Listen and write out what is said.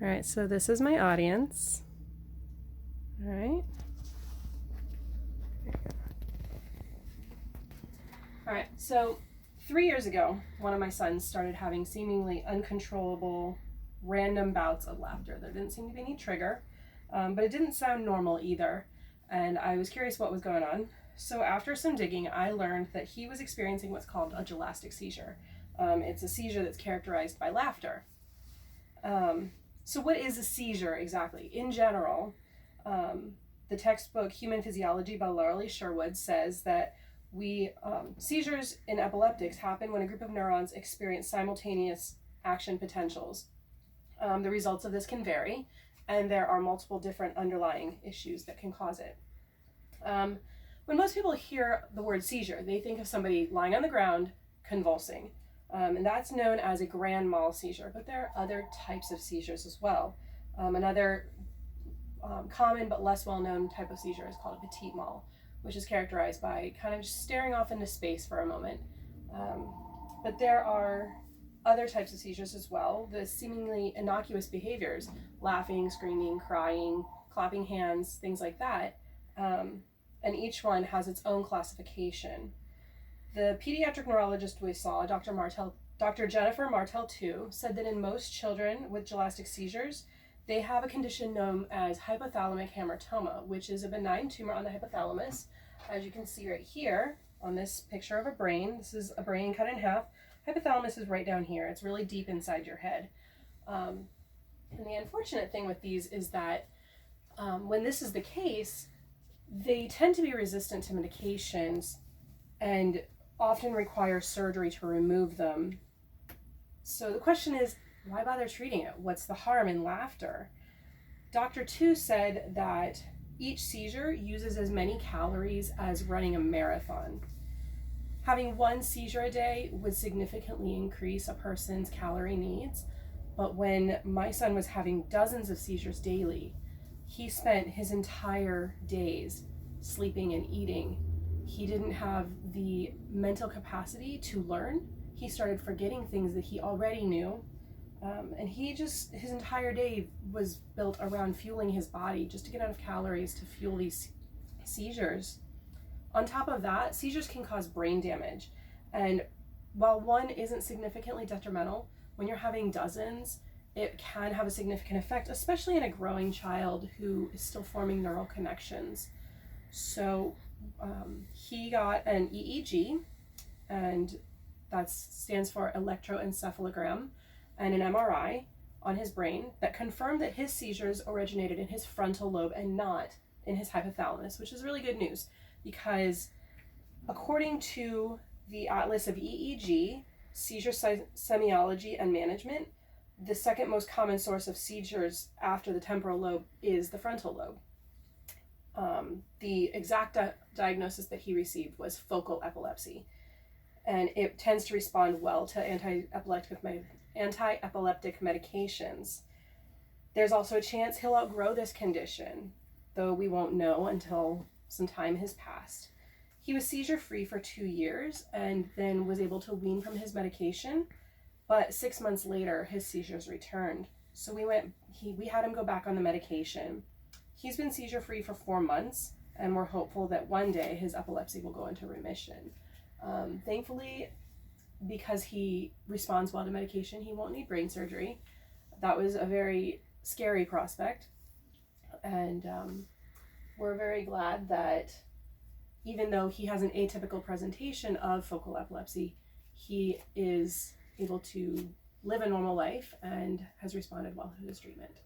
All right, so this is my audience. All right. All right, so 3 years ago, one of my sons started having seemingly uncontrollable, random bouts of laughter. There didn't seem to be any trigger, but it didn't sound normal either, and I was curious what was going on. So after some digging, I learned that he was experiencing what's called a gelastic seizure. It's a seizure that's characterized by laughter. So what is a seizure exactly? In general, the textbook Human Physiology by Laurel Sherwood says that seizures in epileptics happen when a group of neurons experience simultaneous action potentials. The results of this can vary, and there are multiple different underlying issues that can cause it. When most people hear the word seizure, they think of somebody lying on the ground convulsing. And that's known as a grand mal seizure, but there are other types of seizures as well. Another common but less well-known type of seizure is called a petit mal, which is characterized by kind of just staring off into space for a moment. But there are other types of seizures as well, the seemingly innocuous behaviors, laughing, screaming, crying, clapping hands, things like that. And each one has its own classification. The pediatric neurologist we saw, Dr. Jennifer Martel II, said that in most children with gelastic seizures, they have a condition known as hypothalamic hamartoma, which is a benign tumor on the hypothalamus. As you can see right here on this picture of a brain, this is a brain cut in half. Hypothalamus is right down here. It's really deep inside your head. And the unfortunate thing with these is that when this is the case, they tend to be resistant to medications and often require surgery to remove them. So the question is, why bother treating it? What's the harm in laughter? Dr. Tu said that each seizure uses as many calories as running a marathon. Having one seizure a day would significantly increase a person's calorie needs, but when my son was having dozens of seizures daily, he spent his entire days sleeping and eating. He didn't have the mental capacity to learn. He started forgetting things that he already knew. And his entire day was built around fueling his body just to get enough calories to fuel these seizures. On top of that, seizures can cause brain damage. And while one isn't significantly detrimental, when you're having dozens, it can have a significant effect, especially in a growing child who is still forming neural connections. So he got an EEG, and that stands for electroencephalogram, and an MRI on his brain that confirmed that his seizures originated in his frontal lobe and not in his hypothalamus, which is really good news because according to the Atlas of EEG, Seizure Semiology and Management, the second most common source of seizures after the temporal lobe is the frontal lobe. The exact diagnosis that he received was focal epilepsy, and it tends to respond well to anti-epileptic medications. There's also a chance he'll outgrow this condition, though we won't know until some time has passed. He was seizure-free for 2 years and then was able to wean from his medication, but 6 months later, his seizures returned. So we had him go back on the medication. He's been seizure-free for 4 months, and we're hopeful that one day his epilepsy will go into remission. Thankfully, because he responds well to medication, he won't need brain surgery. That was a very scary prospect, and we're very glad that even though he has an atypical presentation of focal epilepsy, he is able to live a normal life and has responded well to his treatment.